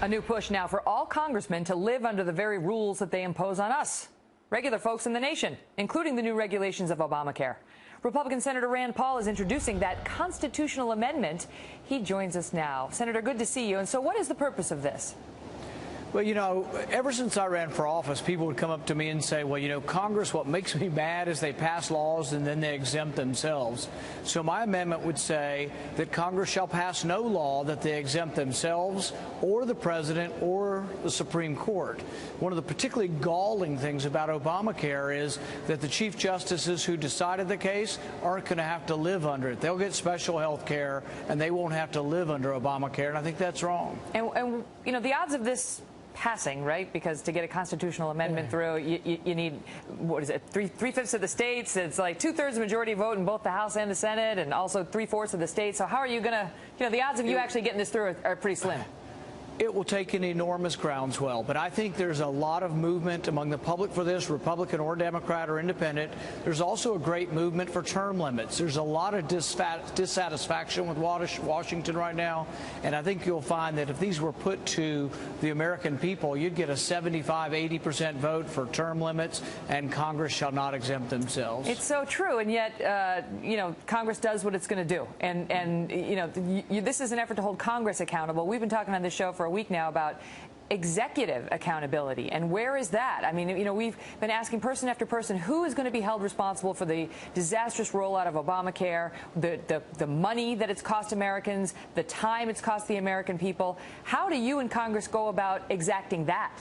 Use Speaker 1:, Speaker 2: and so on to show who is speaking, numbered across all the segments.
Speaker 1: A new push now for all congressmen to live under the very rules that they impose on us, regular folks in the nation, including the new regulations of Obamacare. Republican Senator Rand Paul is introducing that constitutional amendment. He joins us now. Senator, good to see you. And so what is the purpose of this?
Speaker 2: Well, you know, ever since I ran for office, people would come up to me and say, well, you know, Congress, what makes me mad is they pass laws and then they exempt themselves. So my amendment would say that Congress shall pass no law that they exempt themselves or the president or the Supreme Court. One of the particularly galling things about Obamacare is that the chief justices who decided the case aren't going to have to live under it. They'll get special health care and they won't have to live under Obamacare. And I think that's wrong.
Speaker 1: And you know, the odds of this passing, right? Because to get a constitutional amendment through, you need, what is it, three-fifths of the states. It's like two-thirds majority vote in both the House and the Senate, and also three-fourths of the states. So how are you going to, you know, the odds of you actually getting this through are pretty slim.
Speaker 2: It will take an enormous groundswell, but I think there's a lot of movement among the public for this, Republican or Democrat or Independent. There's also a great movement for term limits. There's a lot of dissatisfaction with Washington right now, and I think you'll find that if these were put to the American people, you'd get a 75–80% vote for term limits, and Congress shall not exempt themselves.
Speaker 1: It's so true, and yet, you know, Congress does what it's going to do, and you know, this is an effort to hold Congress accountable. We've been talking on this show for a week now about executive accountability, and where is that? I mean, you know, we've been asking person after person who is going to be held responsible for the disastrous rollout of Obamacare, the money that it's cost Americans, the time it's cost the American people. How do you and Congress go about exacting that?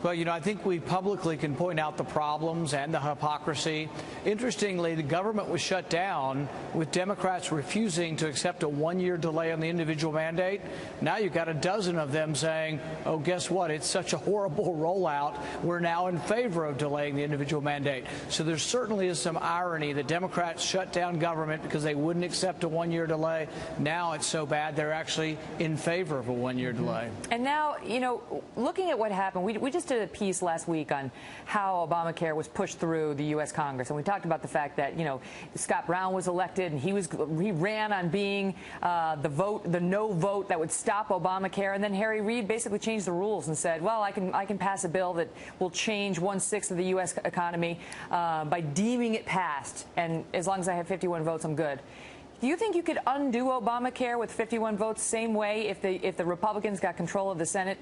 Speaker 2: Well, you know, I think we publicly can point out the problems and the hypocrisy. Interestingly, the government was shut down with Democrats refusing to accept a one-year delay on the individual mandate. Now you've got a dozen of them saying, oh, guess what? It's such a horrible rollout. We're now in favor of delaying the individual mandate. So there certainly is some irony that Democrats shut down government because they wouldn't accept a one-year delay. Now it's so bad they're actually in favor of a one-year delay.
Speaker 1: And now, you know, looking at what happened, we just did a piece last week on how Obamacare was pushed through the U.S. Congress, and we talked about the fact that, you know, Scott Brown was elected and he ran on being the no vote that would stop Obamacare, and then Harry Reid basically changed the rules and said, well, I can pass a bill that will change 1/6 of the U.S. economy by deeming it passed, and as long as I have 51 votes, I'm good. Do you think you could undo Obamacare with 51 votes same way if the Republicans got control of the Senate?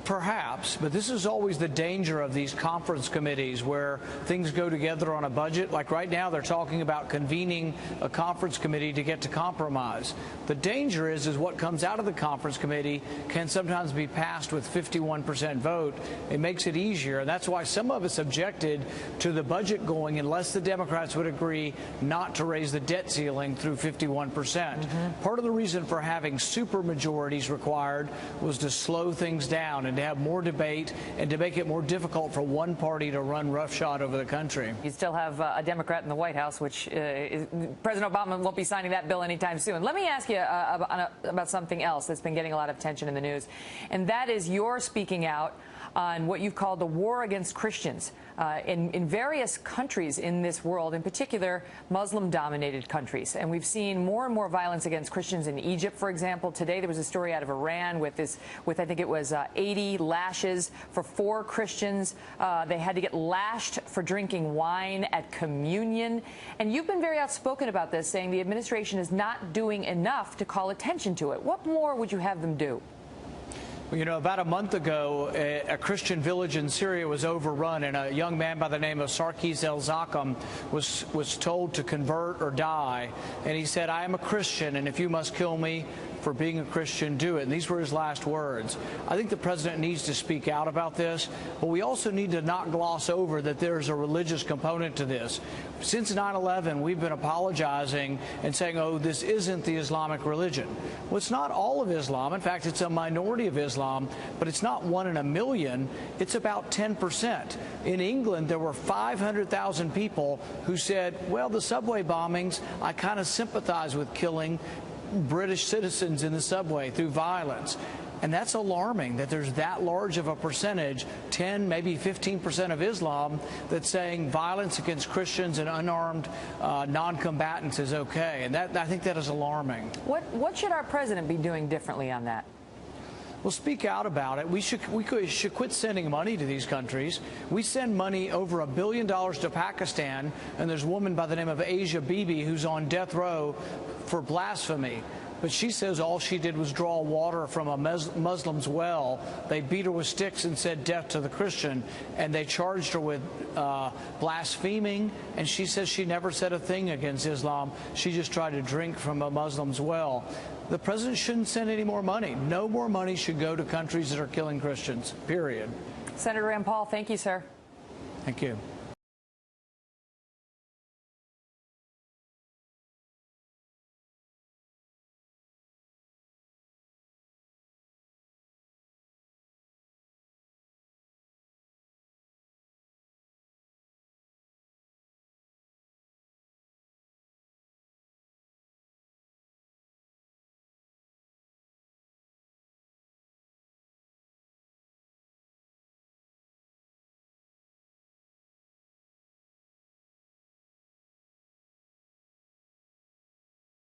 Speaker 2: Perhaps, but this is always the danger of these conference committees where things go together on a budget. Like right now, they're talking about convening a conference committee to get to compromise. The danger is what comes out of the conference committee can sometimes be passed with 51% vote. It makes it easier, and that's why some of us objected to the budget going unless the Democrats would agree not to raise the debt ceiling through 51%. Part of the reason for having supermajorities required was to slow things down and to have more debate and to make it more difficult for one party to run roughshod over the country.
Speaker 1: You still have a Democrat in the White House, which President Obama won't be signing that bill anytime soon. Let me ask you about something else that's been getting a lot of attention in the news, and that is your speaking out on what you've called the war against Christians in various countries in this world, in particular Muslim-dominated countries. And we've seen more and more violence against Christians in Egypt, for example. Today there was a story out of Iran with I think it was 80 lashes for 4 Christians. They had to get lashed for drinking wine at communion. And you've been very outspoken about this, saying the administration is not doing enough to call attention to it. What more would you have them do?
Speaker 2: You know, about a month ago, a Christian village in Syria was overrun, and a young man by the name of Sarkis El-Zakam was told to convert or die. And he said, I am a Christian, and if you must kill me for being a Christian, do it. And these were his last words. I think the president needs to speak out about this, but we also need to not gloss over that there's a religious component to this. Since 9/11, we've been apologizing and saying, oh, this isn't the Islamic religion. Well, it's not all of Islam. In fact, it's a minority of Islam, but it's not 1 in a million. It's about 10%. In England, there were 500,000 people who said, well, the subway bombings, I kind of sympathize with killing British citizens in the subway through violence. And that's alarming that there's that large of a percentage, 10, maybe 15% of Islam, that's saying violence against Christians and unarmed non-combatants is okay. And I think that is alarming.
Speaker 1: What should our president be doing differently on that?
Speaker 2: Well, speak out about it. We should quit sending money to these countries. We send money over $1 billion to Pakistan, and there's a woman by the name of Asia Bibi who's on death row for blasphemy. But she says all she did was draw water from a Muslim's well. They beat her with sticks and said death to the Christian, and they charged her with blaspheming, and she says she never said a thing against Islam. She just tried to drink from a Muslim's well. The president shouldn't send any more money. No more money should go to countries that are killing Christians, period.
Speaker 1: Senator Rand Paul, thank you, sir.
Speaker 2: Thank you.